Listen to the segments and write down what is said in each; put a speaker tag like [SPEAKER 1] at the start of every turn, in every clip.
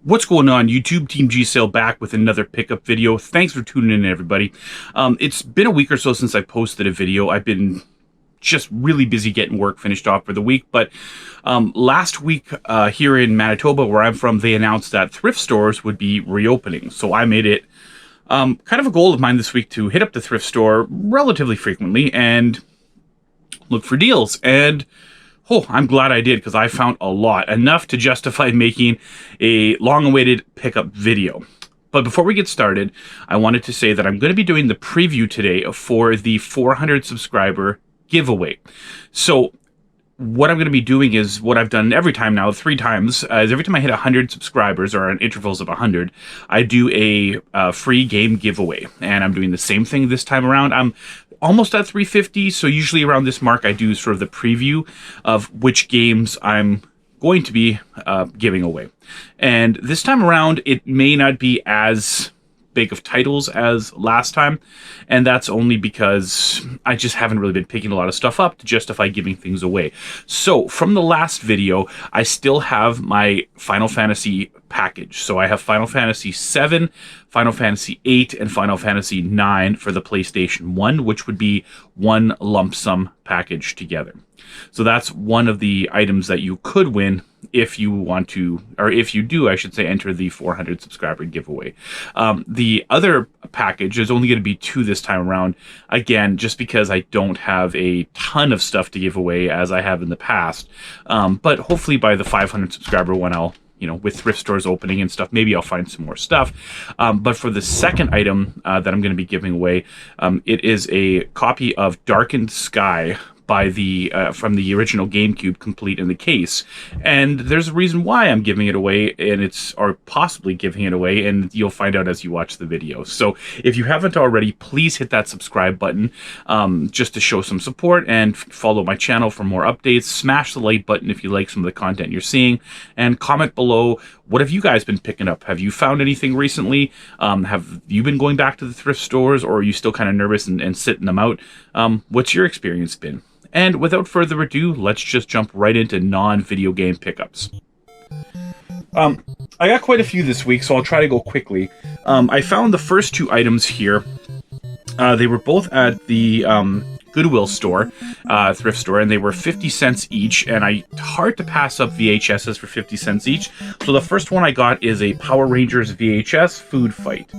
[SPEAKER 1] What's going on, YouTube? Team G Sale back with another pickup video. Thanks for tuning in, everybody. It's been a week or so since I posted a video. I've been just really busy getting work finished off for the week, but last week here in Manitoba, where I'm from, they announced that thrift stores would be reopening. So I made it kind of a goal of mine this week to hit up the thrift store relatively frequently and look for deals. And oh, I'm glad I did, because I found a lot, enough to justify making a long-awaited pickup video. But before we get started, I wanted to say that I'm going to be doing the preview today for the 400 subscriber giveaway. So what I'm going to be doing is what I've done every time now, 3 times, is every time I hit 100 subscribers, or in intervals of 100, I do a free game giveaway. And I'm doing the same thing this time around. I'm almost at 350, so usually around this mark I do sort of the preview of which games I'm going to be giving away. And this time around, it may not be as big of titles as last time, and that's only because I just haven't really been picking a lot of stuff up to justify giving things away. So from the last video, I still have my Final Fantasy package. So I have Final Fantasy 7, Final Fantasy 8, and Final Fantasy 9 for the PlayStation 1, which would be one lump sum package together. So that's one of the items that you could win if you want to, or if you do, I should say, enter the 400 subscriber giveaway. The other package is only going to be 2 this time around, again, just because I don't have a ton of stuff to give away as I have in the past. But hopefully by the 500 subscriber one, I'll, with thrift stores opening and stuff, maybe I'll find some more stuff. But for the second item that I'm going to be giving away, it is a copy of Darkened Sky by the from the original GameCube, complete in the case. And there's a reason why I'm giving it away, or possibly giving it away, and you'll find out as you watch the video. So if you haven't already, please hit that subscribe button just to show some support, and follow my channel for more updates. Smash the like button if you like some of the content you're seeing, and comment below, what have you guys been picking up? Have you found anything recently? Have you been going back to the thrift stores, or are you still kind of nervous and sitting them out? What's your experience been? And without further ado, let's just jump right into non-video game pickups. I got quite a few this week, so I'll try to go quickly. I found the first 2 items here. They were both at the Goodwill store, thrift store, and they were 50 cents each, and hard to pass up VHSs for 50 cents each. So the first one I got is a Power Rangers VHS Food Fight.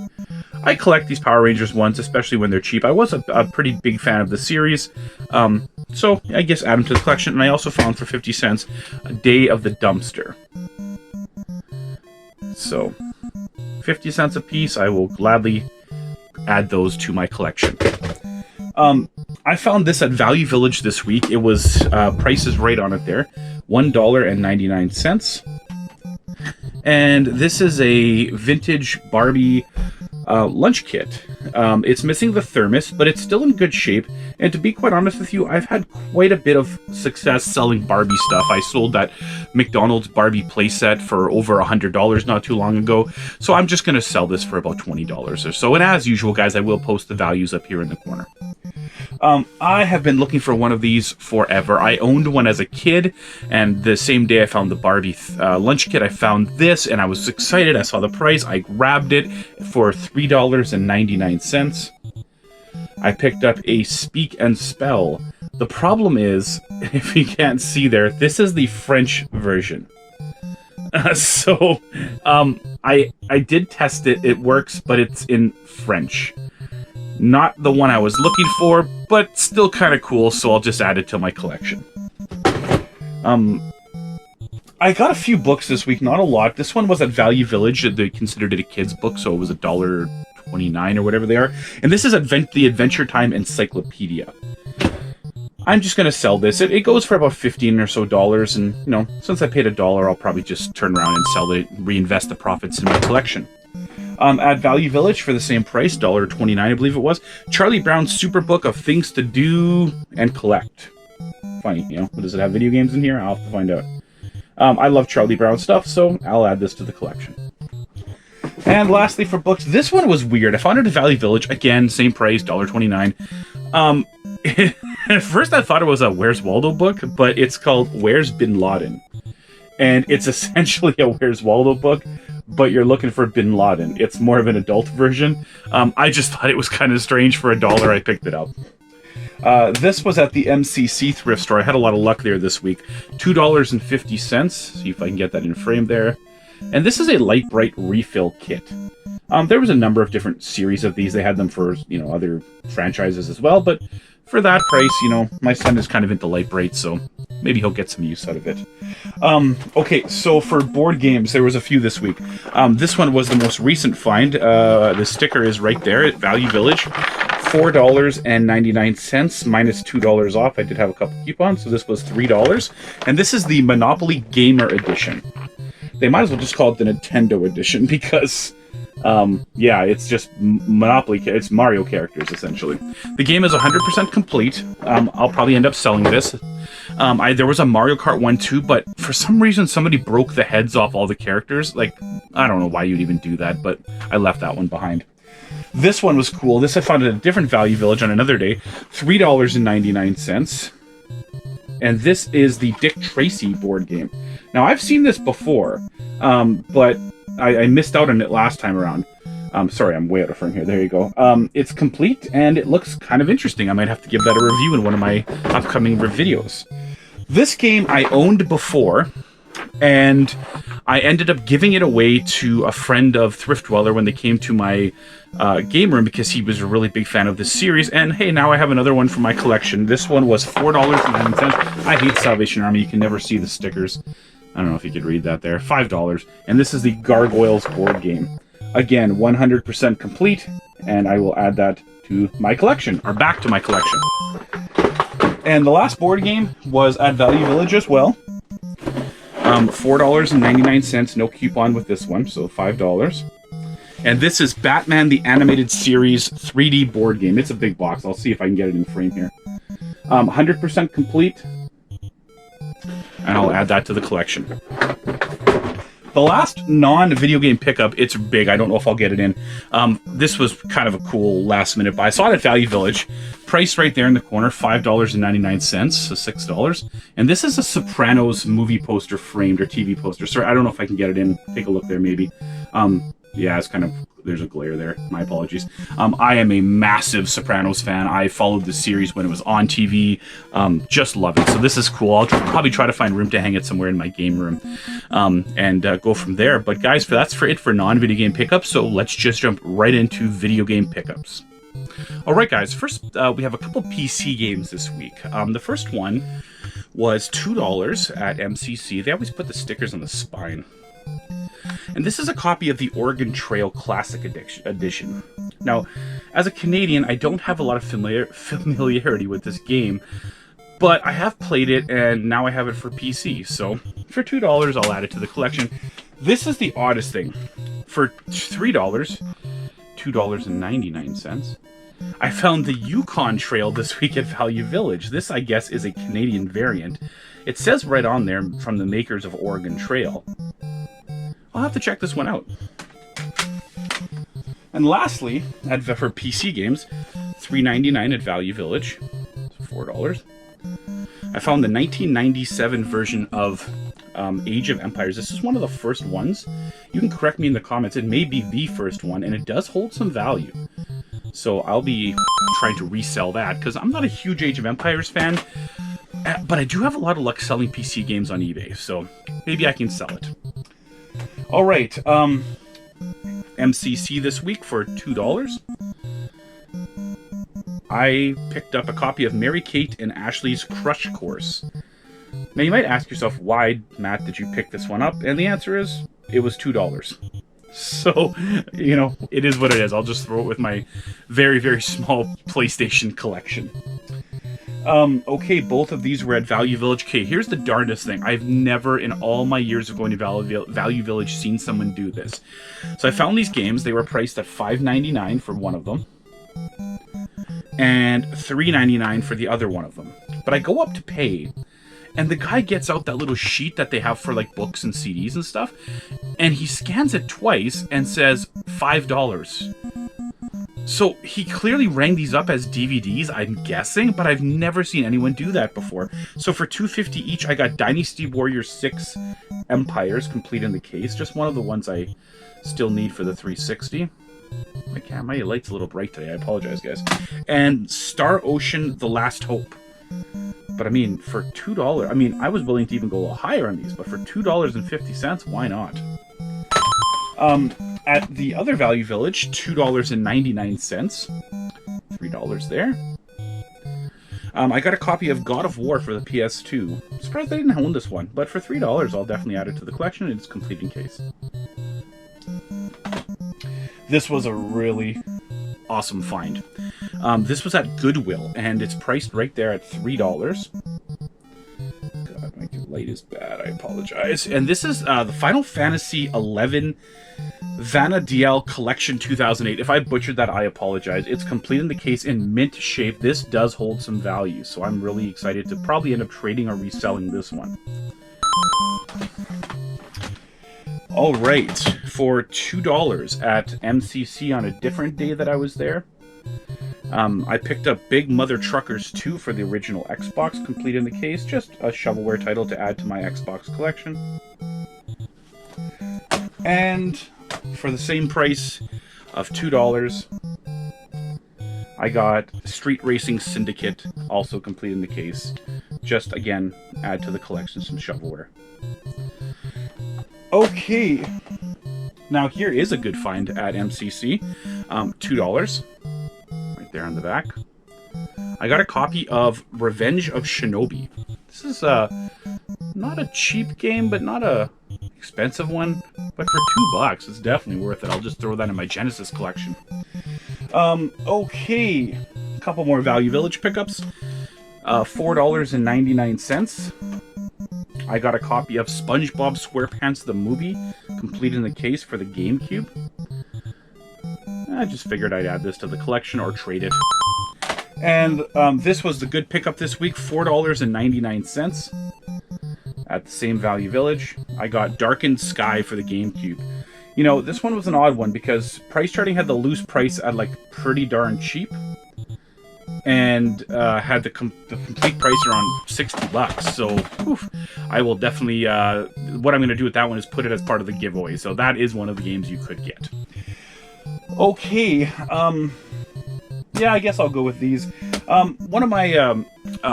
[SPEAKER 1] I collect these Power Rangers ones, especially when they're cheap. I was a pretty big fan of the series, so I guess add them to the collection. And I also found for 50 cents a Day of the Dumpster. So 50 cents a piece, I will gladly add those to my collection. I found this at Value Village this week. It was prices right on it there, $1.99. And this is a vintage Barbie lunch kit. It's missing the thermos, but it's still in good shape. And to be quite honest with you, I've had quite a bit of success selling Barbie stuff. I sold that McDonald's Barbie playset for over $100 not too long ago. So I'm just going to sell this for about $20 or so. And as usual, guys, I will post the values up here in the corner. I have been looking for one of these forever. I owned one as a kid, and the same day I found the Barbie lunch kit, I found this, and I was excited. I saw the price. I grabbed it for $3.99. I picked up a Speak and Spell. The problem is, if you can't see there, this is the French version. So I did test it. It works, but it's in French. Not the one I was looking for, but still kind of cool, so I'll just add it to my collection. I got a few books this week, not a lot. This one was at Value Village. They considered it a kid's book, so it was $1.29 or whatever they are. And this is the Adventure Time Encyclopedia. I'm just going to sell this. It goes for about $15 or so, and, since I paid $1, I'll probably just turn around and sell it, reinvest the profits in my collection. At Value Village for the same price, $1.29, I believe it was, Charlie Brown's Super Book of Things to Do and Collect. Funny, does it have video games in here? I'll have to find out. I love Charlie Brown stuff, so I'll add this to the collection. And lastly, for books, this one was weird. I found it at Value Village, again, same price, $1.29. At first I thought it was a Where's Waldo book, but it's called Where's Bin Laden. And it's essentially a Where's Waldo book, but you're looking for Bin Laden. It's more of an adult version. I just thought it was kind of strange. For $1, I picked it up. This was at the MCC thrift store. I had a lot of luck there this week. $2.50. See if I can get that in frame there. And this is a Light Bright refill kit. There was a number of different series of these. They had them for, other franchises as well. But for that price, my son is kind of into Light Bright, so maybe he'll get some use out of it. Okay, so for board games, there was a few this week. This one was the most recent find. The sticker is right there at Value Village. $4.99 minus $2 off. I did have a couple coupons, so this was $3. And this is the Monopoly Gamer Edition. They might as well just call it the Nintendo Edition because, it's just Monopoly. It's Mario characters, essentially. The game is 100% complete. I'll probably end up selling this. There was a Mario Kart 1 too, but for some reason somebody broke the heads off all the characters. Like, I don't know why you'd even do that, but I left that one behind. This one was cool. This I found at a different Value Village on another day. $3.99. And this is the Dick Tracy board game. Now, I've seen this before, but I missed out on it last time around. Sorry, I'm way out of frame here. There you go. It's complete, and it looks kind of interesting. I might have to give that a review in one of my upcoming videos. This game I owned before, and I ended up giving it away to a friend of Thrift Dweller when they came to my game room because he was a really big fan of this series. And hey, now I have another one for my collection. This one was $4.09. I hate Salvation Army. You can never see the stickers. I don't know if you could read that there. $5. And this is the Gargoyles board game. Again, 100% complete, and I will add that to my collection, or back to my collection. And the last board game was at Value Village as well. $4.99, no coupon with this one, so $5. And this is Batman the Animated Series 3D board game. It's a big box. I'll see if I can get it in frame here. 100% complete. And I'll add that to the collection. The last non-video game pickup, it's big. I don't know if I'll get it in. This was kind of a cool last-minute buy. I saw it at Value Village. Price right there in the corner, $5.99, so $6. And this is a Sopranos movie poster framed, or TV poster. Sorry, I don't know if I can get it in. Take a look there, maybe. Yeah, it's kind of, there's a glare there. My apologies. I am a massive Sopranos fan. I followed the series when it was on TV. Just love it. So this is cool. I'll probably try to find room to hang it somewhere in my game room and go from there. But guys, that's it for non-video game pickups. So let's just jump right into video game pickups. All right, guys. First, we have a couple PC games this week. The first one was $2 at MCC. They always put the stickers on the spine. And this is a copy of the Oregon Trail Classic Edition. Now, as a Canadian, I don't have a lot of familiarity with this game, but I have played it, and now I have it for PC. So, for $2, I'll add it to the collection. This is the oddest thing. For $3, $2.99, I found the Yukon Trail this week at Value Village. This, I guess, is a Canadian variant. It says right on there, from the makers of Oregon Trail. I'll have to check this one out. And lastly, for PC games, $3.99 at Value Village, $4. I found the 1997 version of Age of Empires. This is one of the first ones. You can correct me in the comments. It may be the first one, and it does hold some value. So I'll be trying to resell that, because I'm not a huge Age of Empires fan, but I do have a lot of luck selling PC games on eBay, so maybe I can sell it. All right, MCC this week for $2. I picked up a copy of Mary Kate and Ashley's Crush Course. Now, you might ask yourself, why, Matt, did you pick this one up? And the answer is, it was $2. So, it is what it is. I'll just throw it with my very, very small PlayStation collection. Okay, both of these were at Value Village. Okay, here's the darndest thing. I've never, in all my years of going to Value Village, seen someone do this. So I found these games. They were priced at $5.99 for one of them, and $3.99 for the other one of them. But I go up to pay, and the guy gets out that little sheet that they have for, like, books and CDs and stuff, and he scans it twice and says $5. So he clearly rang these up as DVDs, I'm guessing, but I've never seen anyone do that before. So for $2.50 each, I got Dynasty Warriors 6 Empires complete in the case. Just one of the ones I still need for the 360. My light's a little bright today. I apologize, guys. And Star Ocean: The Last Hope. But I mean, for $2, I mean, I was willing to even go a little higher on these, but for $2.50, why not? At the other Value Village, $2.99. $3 there. I got a copy of God of War for the PS2. I'm surprised I didn't own this one, but for $3, I'll definitely add it to the collection. It's complete in case. This was a really awesome find. This was at Goodwill, and it's priced right there at $3. God, my light is bad. I apologize. And this is the Final Fantasy XI Vana'diel Collection 2008. If I butchered that, I apologize. It's complete in the case in mint shape. This does hold some value, so I'm really excited to probably end up trading or reselling this one. All right, for $2 at MCC on a different day that I was there, I picked up Big Mother Truckers 2 for the original Xbox, complete in the case. Just a shovelware title to add to my Xbox collection. And for the same price of $2, I got Street Racing Syndicate, also complete in the case. Just, again, add to the collection some shovelware. Okay. Now, here is a good find at MCC. $2. Right there on the back. I got a copy of Revenge of Shinobi. This is not a cheap game, but not a expensive one. But for $2, it's definitely worth it. I'll just throw that in my Genesis collection. Okay. A couple more Value Village pickups. $4.99. I got a copy of SpongeBob SquarePants the movie, complete in the case for the GameCube. I just figured I'd add this to the collection or trade it. And this was the good pickup this week, $4.99 at the same Value Village. I got Darkened Sky for the GameCube. You know, this one was an odd one because Price Charting had the loose price at like pretty darn cheap, and had the complete price around $60. So oof, I will definitely, what I'm going to do with that one is put it as part of the giveaway. So that is one of the games you could get. Okay, yeah, I guess I'll go with these. One of my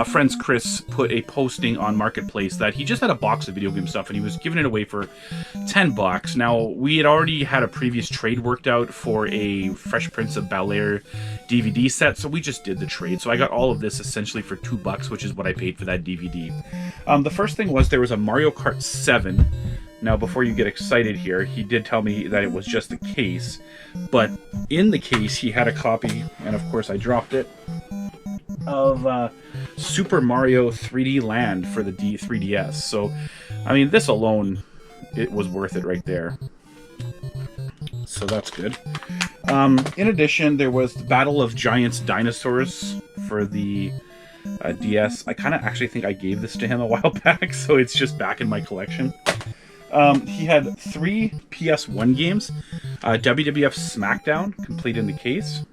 [SPEAKER 1] friends, Chris, put a posting on Marketplace that he just had a box of video game stuff and he was giving it away for $10. Now, we had already had a previous trade worked out for a Fresh Prince of Bel-Air DVD set, so we just did the trade. So I got all of this essentially for $2, which is what I paid for that DVD. The first thing was there was a Mario Kart 7. Now, before you get excited here, he did tell me that it was just the case, but in the case, he had a copy, and of course I dropped it, of Super Mario 3D Land for the 3DS. So, I mean, this alone, it was worth it right there. So that's good. In addition, there was the Battle of Giants Dinosaurs for the DS. I kind of actually think I gave this to him a while back, so it's just back in my collection. He had 3 PS1 games. WWF SmackDown, complete in the case.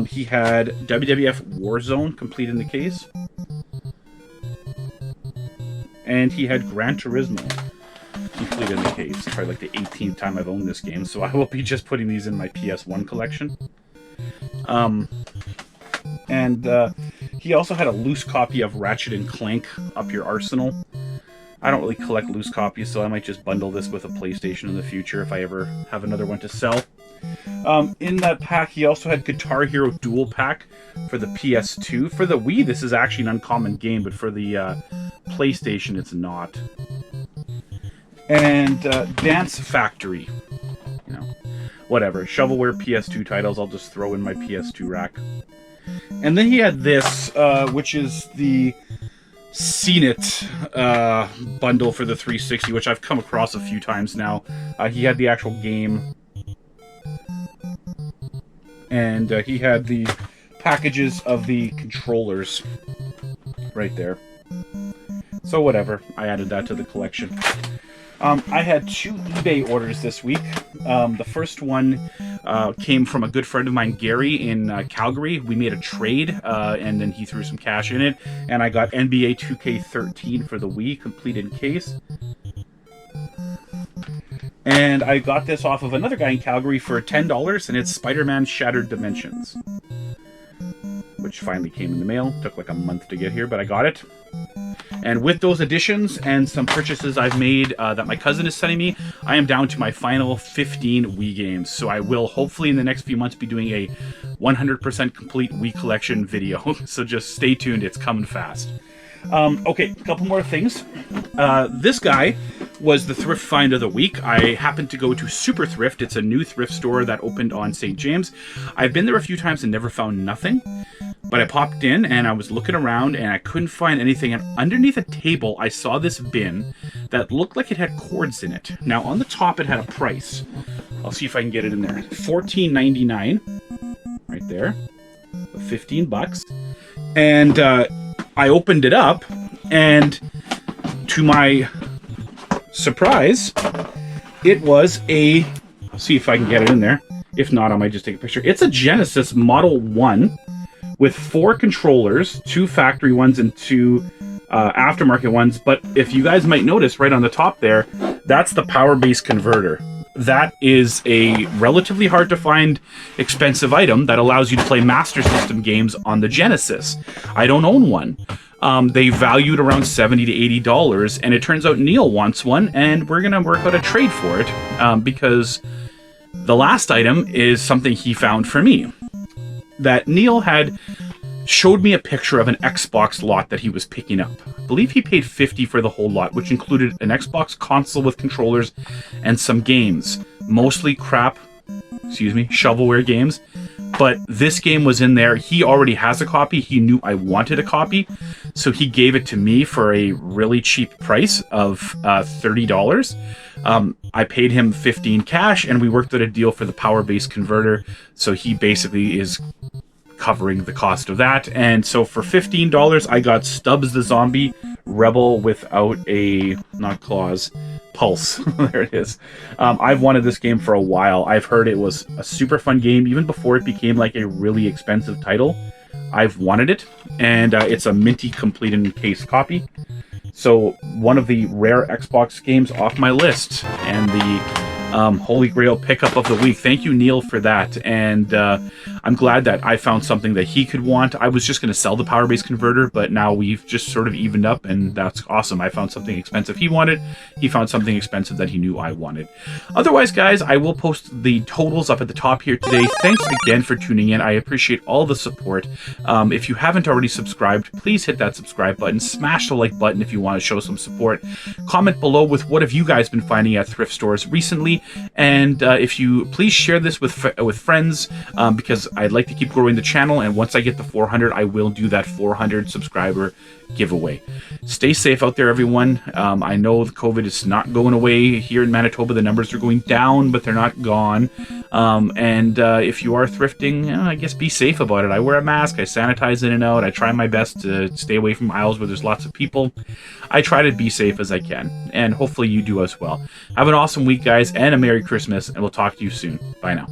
[SPEAKER 1] He had WWF Warzone, complete in the case. And he had Gran Turismo, complete in the case. Probably like the 18th time I've owned this game, so I will be just putting these in my PS1 collection. He also had a loose copy of Ratchet & Clank Up Your Arsenal. I don't really collect loose copies, so I might just bundle this with a PlayStation in the future if I ever have another one to sell. In that pack, he also had Guitar Hero Dual Pack for the PS2. For the Wii, this is actually an uncommon game, but for the PlayStation, it's not. And Dance Factory. You know, whatever. Shovelware PS2 titles, I'll just throw in my PS2 rack. And then he had this, which is the Seen It bundle for the 360, which I've come across a few times now. He had the actual game, and he had the packages of the controllers right there. So whatever, I added that to the collection. I had 2 eBay orders this week. The first one came from a good friend of mine, Gary, in Calgary. We made a trade, and then he threw some cash in it. And I got NBA 2K13 for the Wii, complete in case. And I got this off of another guy in Calgary for $10, and it's Spider-Man Shattered Dimensions, which finally came in the mail. Took like a month to get here, but I got it. And with those additions and some purchases I've made that my cousin is sending me, I am down to my final 15 Wii games. So I will hopefully in the next few months be doing a 100% complete Wii collection video. So just stay tuned, it's coming fast. Okay, a couple more things. This guy was the thrift find of the week. I happened to go to Super Thrift. It's a new thrift store that opened on St. James. I've been there a few times and never found nothing. But I popped in and I was looking around and I couldn't find anything. And underneath a table, I saw this bin that looked like it had cords in it. Now, on the top, it had a price. I'll see if I can get it in there. $14.99. Right there. 15 bucks. And I opened it up, and to my surprise, it was a... I'll see if I can get it in there. If not, I might just take a picture. It's a Genesis Model 1 with 4 controllers, 2 factory ones and 2 aftermarket ones. But if you guys might notice right on the top there, that's the power base converter. That is a relatively hard to find expensive item that allows you to play Master System games on the Genesis. I don't own one. They valued around $70 to $80, and it turns out Neil wants one, and we're gonna work out a trade for it because the last item is something he found for me. That Neil had showed me a picture of an Xbox lot that he was picking up. I believe he paid $50 for the whole lot, which included an Xbox console with controllers and some games. Mostly crap, shovelware games. But this game was in there. He already has a copy. He knew I wanted a copy. So he gave it to me for a really cheap price of $30. I paid him $15 cash, and we worked out a deal for the power base converter. So he basically is covering the cost of that. And so for $15, I got Stubbs the Zombie Rebel without a, not claws, pulse. There it is. I've wanted this game for a while. I've heard it was a super fun game even before it became like a really expensive title. I've wanted it, and it's a minty complete in case copy. So one of the rare Xbox games off my list, and the Holy Grail pickup of the week. Thank you, Neil, for that. And I'm glad that I found something that he could want. I was just going to sell the power base converter, but now we've just sort of evened up, and that's awesome. I found something expensive he wanted. He found something expensive that he knew I wanted. Otherwise, guys, I will post the totals up at the top here today. Thanks again for tuning in. I appreciate all the support. If you haven't already subscribed, please hit that subscribe button. Smash the like button if you want to show some support. Comment below with what have you guys been finding at thrift stores recently. And if you please share this with friends, because I'd like to keep growing the channel, and once I get to 400, I will do that 400 subscriber giveaway. Stay safe out there, everyone. I know the COVID is not going away here in Manitoba. The numbers are going down, but they're not gone. And if you are thrifting, I guess be safe about it. I wear a mask. I sanitize in and out. I try my best to stay away from aisles where there's lots of people. I try to be safe as I can, and hopefully you do as well. Have an awesome week, guys, and a Merry Christmas, and we'll talk to you soon. Bye now.